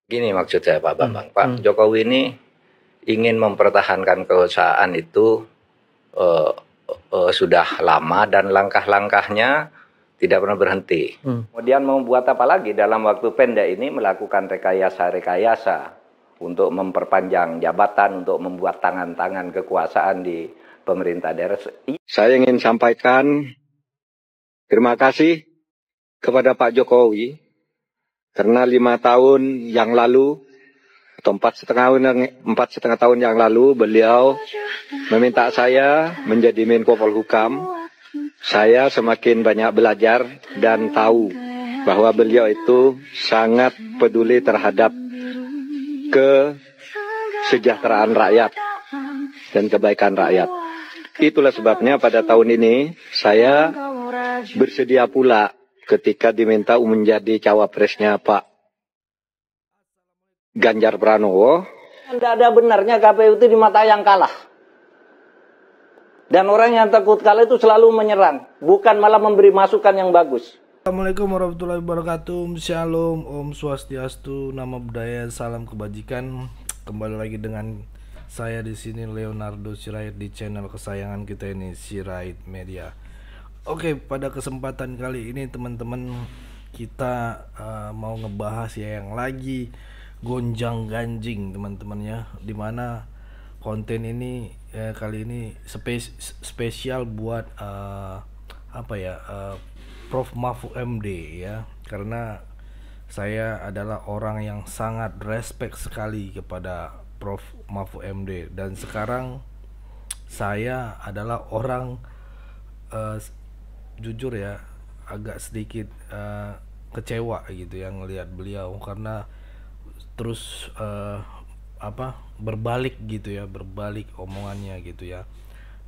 Gini maksud saya Pak Bambang, Pak Hmm. Jokowi ini ingin mempertahankan kekuasaan itu sudah lama dan langkah-langkahnya tidak pernah berhenti. Kemudian membuat apa lagi dalam waktu pendek ini melakukan rekayasa-rekayasa untuk memperpanjang jabatan, untuk membuat tangan-tangan kekuasaan di pemerintah daerah. Saya ingin sampaikan terima kasih kepada Pak Jokowi karena 5 tahun yang lalu atau 4,5 tahun yang lalu beliau meminta saya menjadi Menko Polhukam. Saya semakin banyak belajar dan tahu bahwa beliau itu sangat peduli terhadap kesejahteraan rakyat dan kebaikan rakyat. Itulah sebabnya pada tahun ini saya bersedia pula ketika diminta menjadi cawapresnya Pak Ganjar Pranowo. Tidak ada benarnya KPU itu di mata yang kalah. Dan orang yang takut kalah itu selalu menyerang, bukan malah memberi masukan yang bagus. Assalamualaikum warahmatullahi wabarakatuh. Shalom, Om Swastiastu, Namo Buddhaya, salam kebajikan. Kembali lagi dengan saya di sini Leonardo Sirait di channel kesayangan kita ini, Sirait Media. Oke, pada kesempatan kali ini teman-teman kita mau ngebahas ya yang lagi gonjang-ganjing teman-teman ya, dimana konten ini kali ini spesial buat Prof Mahfud MD ya, karena saya adalah orang yang sangat respect sekali kepada Prof Mahfud MD, dan sekarang saya adalah orang jujur ya agak sedikit kecewa gitu ya ngelihat beliau, karena terus berbalik gitu ya, berbalik omongannya gitu ya.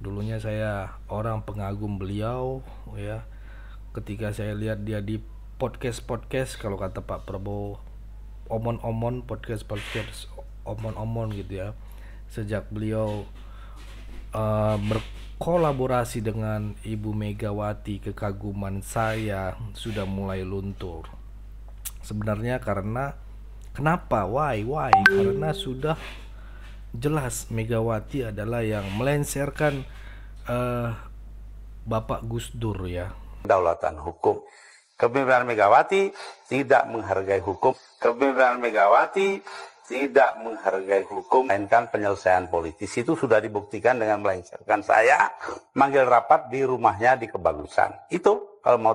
Dulunya saya orang pengagum beliau ya, ketika saya lihat dia di podcast kalau kata Pak Prabowo, omon-omon podcast omon-omon gitu ya. Sejak beliau berkolaborasi dengan Ibu Megawati, kekaguman saya sudah mulai luntur. Sebenarnya kenapa? Why? Karena sudah jelas Megawati adalah yang melengsarkan Bapak Gus Dur ya. Kedaulatan hukum. Kepemimpinan Megawati tidak menghargai hukum. Kepemimpinan Megawati tidak menghargai hukum. Melainkan penyelesaian politis itu sudah dibuktikan dengan melengsarkan saya manggil rapat di rumahnya di Kebagusan. Itu kalau mau.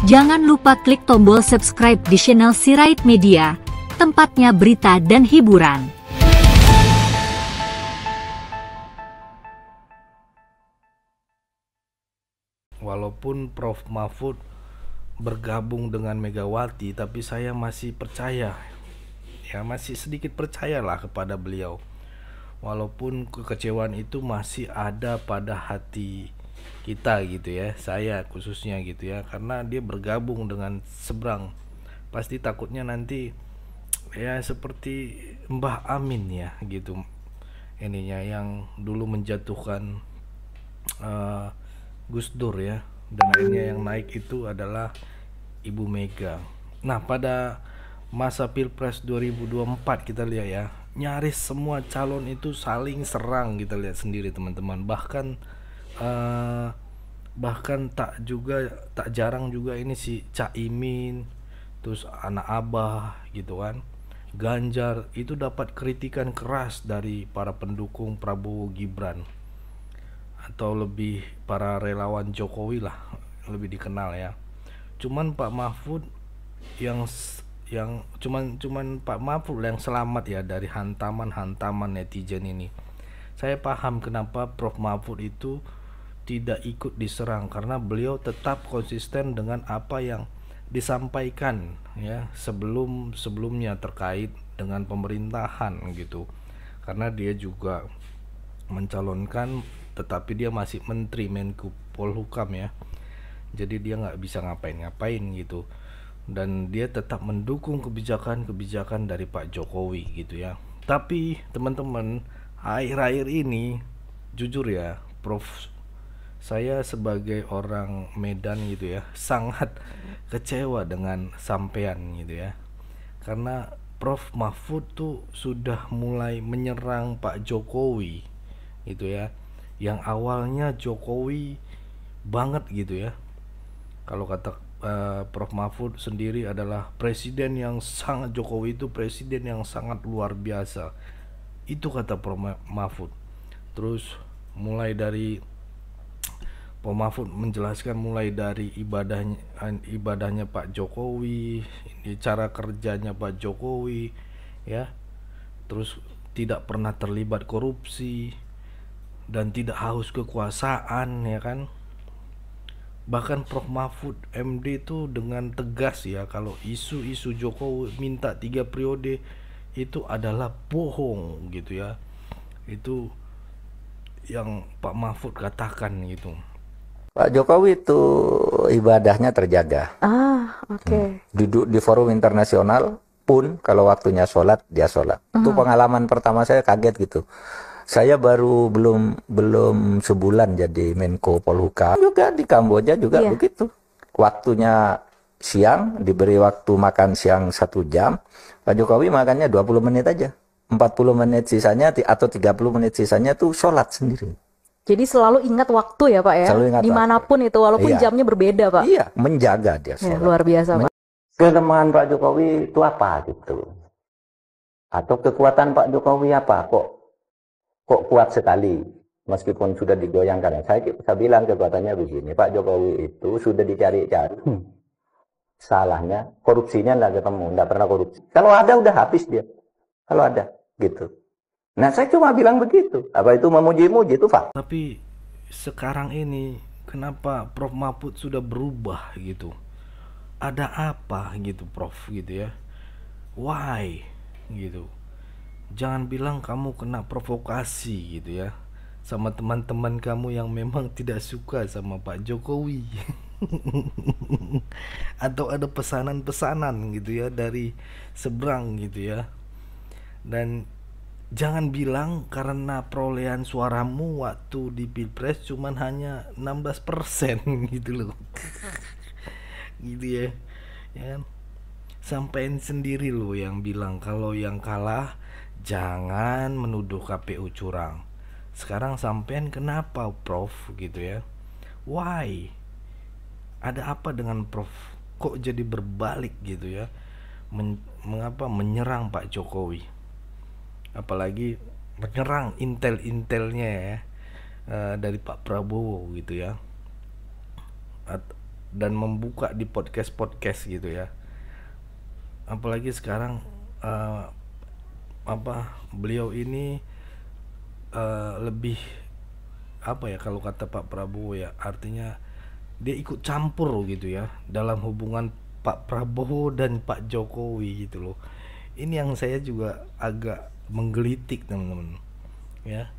Jangan lupa klik tombol subscribe di channel Sirait Media, tempatnya berita dan hiburan. Walaupun Prof Mahfud bergabung dengan Megawati, tapi saya masih percaya, ya masih sedikit percayalah kepada beliau. Walaupun kekecewaan itu masih ada pada hati kita gitu ya, saya khususnya gitu ya, karena dia bergabung dengan seberang. Pasti takutnya nanti ya seperti Mbah Amin ya gitu, ininya yang dulu menjatuhkan Gus Dur ya, dan akhirnya yang naik itu adalah Ibu Mega. Nah, pada masa Pilpres 2024 kita lihat ya, nyaris semua calon itu saling serang, kita lihat sendiri teman-teman. Bahkan tak jarang juga ini si Caimin, terus anak Abah gitu kan, Ganjar itu dapat kritikan keras dari para pendukung Prabowo Gibran, atau lebih para relawan Jokowi lah lebih dikenal ya. Cuman Pak Mahfud yang cuman Pak Mahfud yang selamat ya dari hantaman netizen ini. Saya paham kenapa Prof Mahfud itu tidak ikut diserang, karena beliau tetap konsisten dengan apa yang disampaikan ya sebelumnya terkait dengan pemerintahan gitu. Karena dia juga mencalonkan, tetapi dia masih menteri Menko Polhukam ya, jadi dia nggak bisa ngapain-ngapain gitu. dan dia tetap mendukung kebijakan-kebijakan dari Pak Jokowi gitu ya. Tapi teman-teman, akhir-akhir ini jujur ya, Prof, saya sebagai orang Medan gitu ya, sangat kecewa dengan sampean gitu ya. Karena Prof Mahfud tuh sudah mulai menyerang Pak Jokowi gitu ya. Yang awalnya Jokowi banget gitu ya. Kalau kata Prof Mahfud sendiri adalah presiden yang sangat, Jokowi itu presiden yang sangat luar biasa. Itu kata Prof Mahfud. Terus mulai dari Prof Mahfud menjelaskan mulai dari ibadahnya Pak Jokowi, cara kerjanya Pak Jokowi ya. Terus tidak pernah terlibat korupsi dan tidak haus kekuasaan ya kan. Bahkan Prof Mahfud MD itu dengan tegas ya, kalau isu-isu Jokowi minta 3 periode itu adalah bohong gitu ya. Itu yang Pak Mahfud katakan gitu. Pak Jokowi itu ibadahnya terjaga. Duduk di forum internasional pun kalau waktunya sholat, dia sholat. Itu pengalaman pertama saya, kaget gitu. Saya baru belum sebulan jadi Menko Polhukam, juga di Kamboja juga begitu. Waktunya siang, diberi waktu makan siang 1 jam, Pak Jokowi makannya 20 menit aja. 40 menit sisanya atau 30 menit sisanya tuh sholat sendiri. Jadi selalu ingat waktu ya Pak ya? Selalu ingat dimanapun waktu. Itu, walaupun jamnya berbeda Pak? Iya, menjaga dia sholat. Luar biasa Pak. Kelemahan Pak Jokowi itu apa gitu? Atau kekuatan Pak Jokowi apa? Kok kuat sekali meskipun sudah digoyangkan. Saya bilang kekuatannya begini, Pak Jokowi itu sudah dicari-cari. Salahnya korupsinya nggak ketemu, nggak pernah korupsi. Kalau ada udah habis dia. Kalau ada gitu. Nah saya cuma bilang begitu. Apa itu memuji-muji itu Pak? Tapi sekarang ini kenapa Prof Mahfud sudah berubah gitu? Ada apa gitu Prof gitu ya? Why gitu? Jangan bilang kamu kena provokasi gitu ya sama teman-teman kamu yang memang tidak suka sama Pak Jokowi. Atau ada pesanan-pesanan gitu ya dari seberang gitu ya. Dan jangan bilang karena perolehan suaramu waktu di Pilpres cuman hanya 16% gitu loh. Gitu ya. Ya kan? Sampein sendiri loh yang bilang kalau yang kalah jangan menuduh KPU curang. Sekarang sampean kenapa Prof gitu ya? Why? Ada apa dengan Prof? Kok jadi berbalik gitu ya? Mengapa menyerang Pak Jokowi? Apalagi menyerang intel-intelnya ya, dari Pak Prabowo gitu ya. Dan membuka di podcast-podcast gitu ya. Apalagi sekarang beliau ini lebih apa ya, kalau kata Pak Prabowo ya, artinya dia ikut campur gitu ya dalam hubungan Pak Prabowo dan Pak Jokowi gitu loh. Ini yang saya juga agak menggelitik teman-teman ya.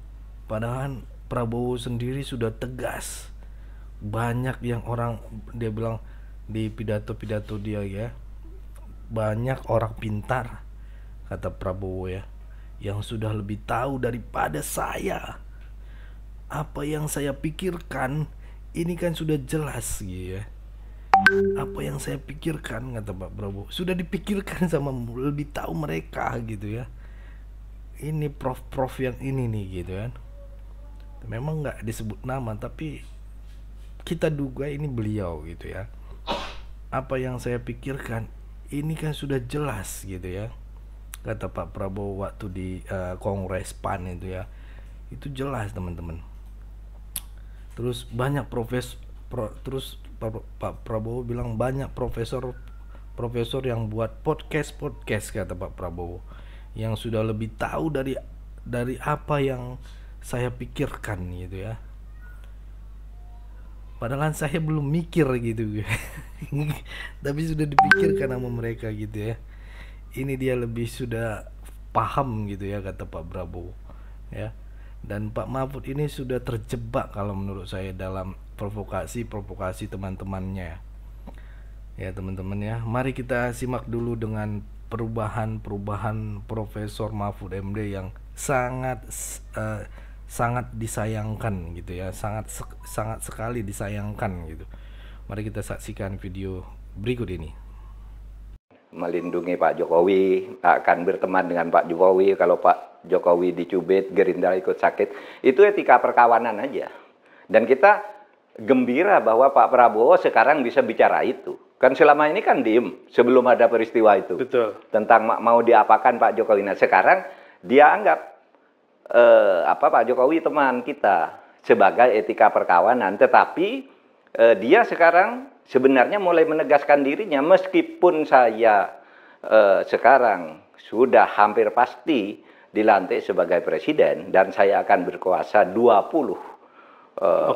Padahal Prabowo sendiri sudah tegas. Banyak yang orang, dia bilang di pidato-pidato dia ya, banyak orang pintar kata Prabowo ya, yang sudah lebih tahu daripada saya. Apa yang saya pikirkan ini kan sudah jelas gitu ya. Apa yang saya pikirkan kata Pak Prabowo sudah dipikirkan sama lebih tahu mereka gitu ya. Ini prof-prof yang ini nih gitu kan. Memang nggak disebut nama tapi kita duga ini beliau gitu ya. Apa yang saya pikirkan ini kan sudah jelas gitu ya, kata Pak Prabowo waktu di Kongres PAN itu ya. Itu jelas teman-teman. Terus banyak terus Pak Prabowo bilang banyak profesor yang buat podcast kata Pak Prabowo, yang sudah lebih tahu dari apa yang saya pikirkan gitu ya. Padahal saya belum mikir gitu. Tapi sudah dipikirkan sama mereka gitu ya. Ini dia lebih sudah paham gitu ya kata Pak Prabowo ya. Dan Pak Mahfud ini sudah terjebak kalau menurut saya dalam provokasi teman-temannya Ya teman-teman ya, mari kita simak dulu dengan perubahan Profesor Mahfud MD yang sangat disayangkan gitu ya, sangat sekali disayangkan gitu. Mari kita saksikan video berikut ini. Melindungi Pak Jokowi, akan berteman dengan Pak Jokowi, kalau Pak Jokowi dicubit, Gerindra ikut sakit, itu etika perkawanan aja. Dan kita gembira bahwa Pak Prabowo sekarang bisa bicara itu. Kan selama ini kan diem sebelum ada peristiwa itu. Betul. Tentang mau diapakan Pak Jokowi. Nah sekarang dia anggap Pak Jokowi teman kita sebagai etika perkawanan. Tetapi dia sekarang sebenarnya mulai menegaskan dirinya, meskipun saya sekarang sudah hampir pasti dilantik sebagai presiden dan saya akan berkuasa 20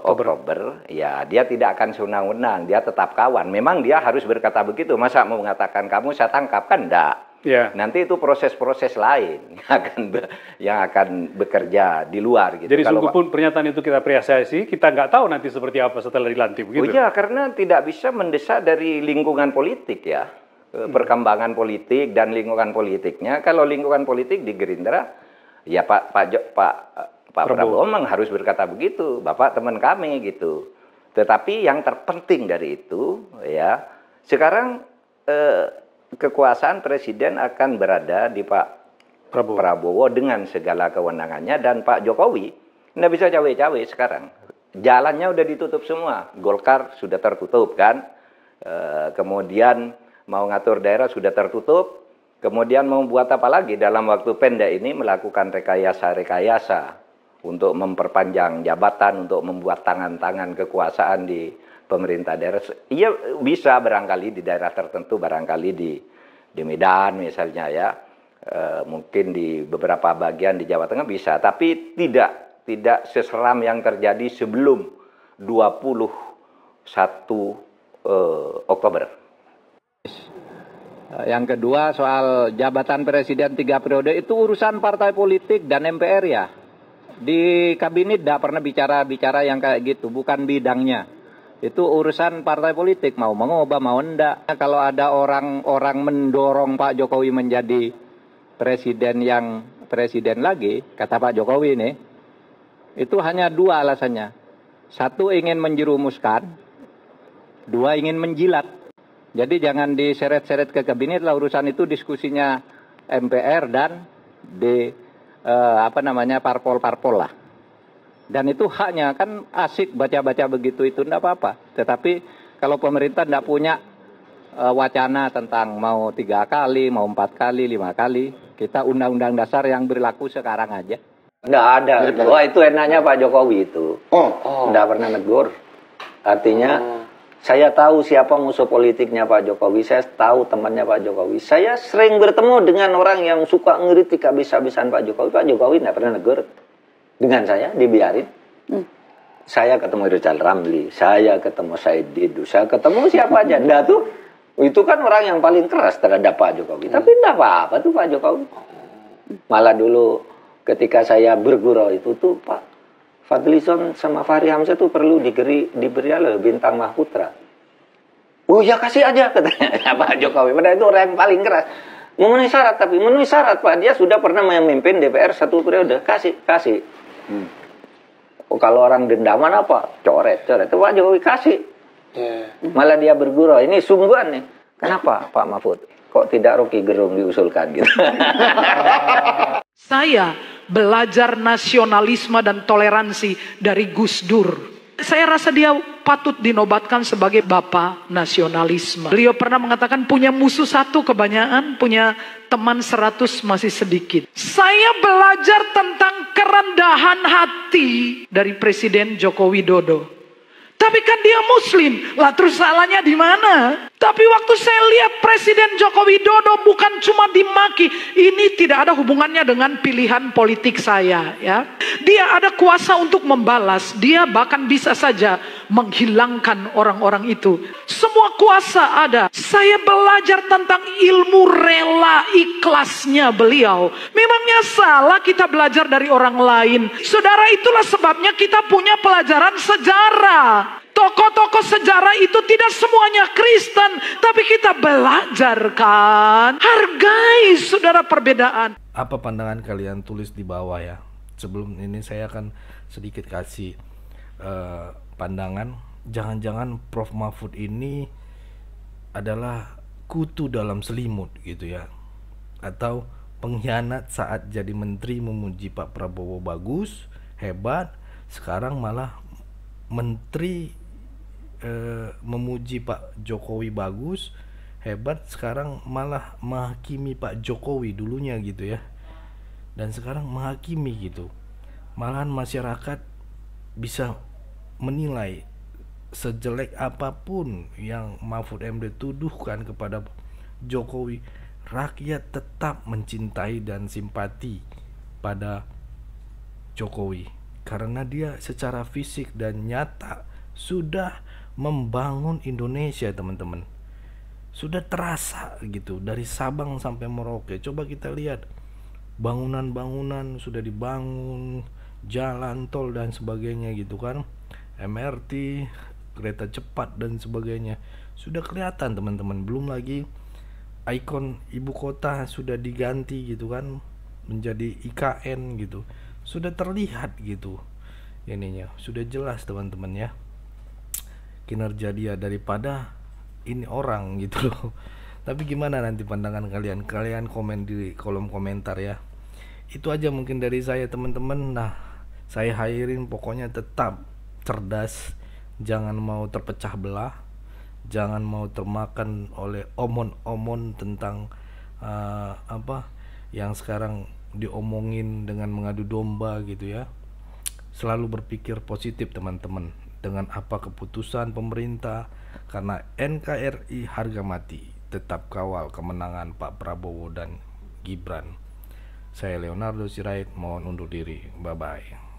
Oktober, ya dia tidak akan sewenang-wenang, dia tetap kawan. Memang dia harus berkata begitu, masa mau mengatakan kamu saya tangkap, kan enggak. Ya. Nanti itu proses-proses lain yang akan bekerja di luar. Gitu. Jadi sungguh pun pernyataan itu kita apresiasi, kita nggak tahu nanti seperti apa setelah dilantik, begitu? Oh iya, karena tidak bisa mendesak dari lingkungan politik ya, perkembangan politik dan lingkungan politiknya. Kalau lingkungan politik di Gerindra, ya Pak Prabowo memang harus berkata begitu, Bapak teman kami gitu. Tetapi yang terpenting dari itu ya, sekarang kekuasaan presiden akan berada di Pak Prabowo dengan segala kewenangannya, dan Pak Jokowi nggak bisa cawe-cawe sekarang. Jalannya udah ditutup semua, Golkar sudah tertutup kan, kemudian mau ngatur daerah sudah tertutup, kemudian mau buat apa lagi dalam waktu pendek ini melakukan rekayasa untuk memperpanjang jabatan, untuk membuat tangan-tangan kekuasaan di pemerintah daerah. Iya bisa barangkali di daerah tertentu, barangkali di Medan misalnya ya, mungkin di beberapa bagian di Jawa Tengah bisa, tapi tidak seseram yang terjadi sebelum 21 Oktober. Yang kedua soal jabatan presiden 3 periode itu urusan partai politik dan MPR ya. Di kabinet tidak pernah bicara yang kayak gitu, bukan bidangnya. Itu urusan partai politik, mau mengubah mau enggak. Kalau ada orang mendorong Pak Jokowi menjadi presiden lagi, kata Pak Jokowi nih, itu hanya 2 alasannya. 1 ingin menjerumuskan, 2 ingin menjilat. Jadi jangan diseret-seret ke kabinet lah, urusan itu diskusinya MPR dan parpol lah. Dan itu haknya, kan asik baca-baca begitu, itu enggak apa-apa. Tetapi kalau pemerintah enggak punya wacana tentang mau 3 kali, mau 4 kali, 5 kali, kita undang-undang dasar yang berlaku sekarang aja. Enggak ada. Wah, itu enaknya Pak Jokowi itu. Enggak pernah negur. Artinya saya tahu siapa musuh politiknya Pak Jokowi, saya tahu temannya Pak Jokowi. Saya sering bertemu dengan orang yang suka ngeritik habis-habisan Pak Jokowi. Pak Jokowi enggak pernah negur. Dengan saya dibiarin. Saya ketemu Rizal Ramli, saya ketemu Said Didu, saya ketemu siapa aja. Nah tuh, itu kan orang yang paling keras terhadap Pak Jokowi. Tapi enggak apa-apa tuh Pak Jokowi. Malah dulu ketika saya bergurau itu tuh Pak Fadlizon sama Fahri Hamzah tuh perlu diberi bintang Mahputra. Oh ya kasih aja katanya Pak Jokowi. Padahal itu orang yang paling keras. Memenuhi syarat, tapi memenuhi syarat Pak. Dia sudah pernah memimpin DPR 1 periode. Kasih. Oh, kalau orang dendaman apa? Coret. Itu Pak Jokowi kasih. Malah dia bergurau. Ini sungguhan nih. Kenapa Pak Mahfud? Kok tidak Rocky Gerung diusulkan gitu? Saya belajar nasionalisme dan toleransi dari Gus Dur. Saya rasa dia patut dinobatkan sebagai bapak nasionalisme. Beliau pernah mengatakan punya musuh 1 kebanyakan, punya teman 100 masih sedikit. Saya belajar tentang kerendahan hati dari Presiden Joko Widodo. Tapi kan dia Muslim, lah terus salahnya di mana? Tapi waktu saya lihat Presiden Joko Widodo bukan cuma dimaki, ini tidak ada hubungannya dengan pilihan politik saya, ya. Dia ada kuasa untuk membalas, dia bahkan bisa saja menghilangkan orang-orang itu. Semua kuasa ada. Saya belajar tentang ilmu rela. Itulah ikhlasnya beliau. Memangnya salah kita belajar dari orang lain? Saudara, itulah sebabnya kita punya pelajaran sejarah. Tokoh-tokoh sejarah itu tidak semuanya Kristen, tapi kita belajar kan. Hargai saudara perbedaan. Apa pandangan kalian, tulis di bawah ya. Sebelum ini saya akan sedikit kasih pandangan. Jangan-jangan Prof Mahfud ini adalah kutu dalam selimut gitu ya, atau pengkhianat saat jadi menteri memuji Pak Prabowo bagus, hebat, sekarang malah menteri memuji Pak Jokowi bagus, hebat, sekarang malah menghakimi Pak Jokowi dulunya gitu ya, dan sekarang menghakimi gitu. Malahan masyarakat bisa menilai sejelek apapun yang Mahfud MD tuduhkan kepada Jokowi, rakyat tetap mencintai dan simpati pada Jokowi karena dia secara fisik dan nyata sudah membangun Indonesia, teman-teman. Sudah terasa gitu dari Sabang sampai Merauke. Coba kita lihat bangunan-bangunan sudah dibangun, jalan tol dan sebagainya gitu kan, MRT, kereta cepat dan sebagainya sudah kelihatan, teman-teman. Belum lagi ikon ibu kota sudah diganti gitu kan menjadi IKN gitu, sudah terlihat gitu ininya, sudah jelas teman-teman ya kinerja dia daripada ini orang gitu loh. Tapi gimana nanti pandangan kalian? Kalian komen di kolom komentar ya. Itu aja mungkin dari saya, teman-teman. Nah, saya akhirin pokoknya tetap cerdas, jangan mau terpecah belah, jangan mau termakan oleh omon-omon tentang apa yang sekarang diomongin dengan mengadu domba gitu ya. Selalu berpikir positif, teman-teman, dengan apa keputusan pemerintah, karena NKRI harga mati, tetap kawal kemenangan Pak Prabowo dan Gibran. Saya Leonardo Sirait mohon undur diri. Bye bye.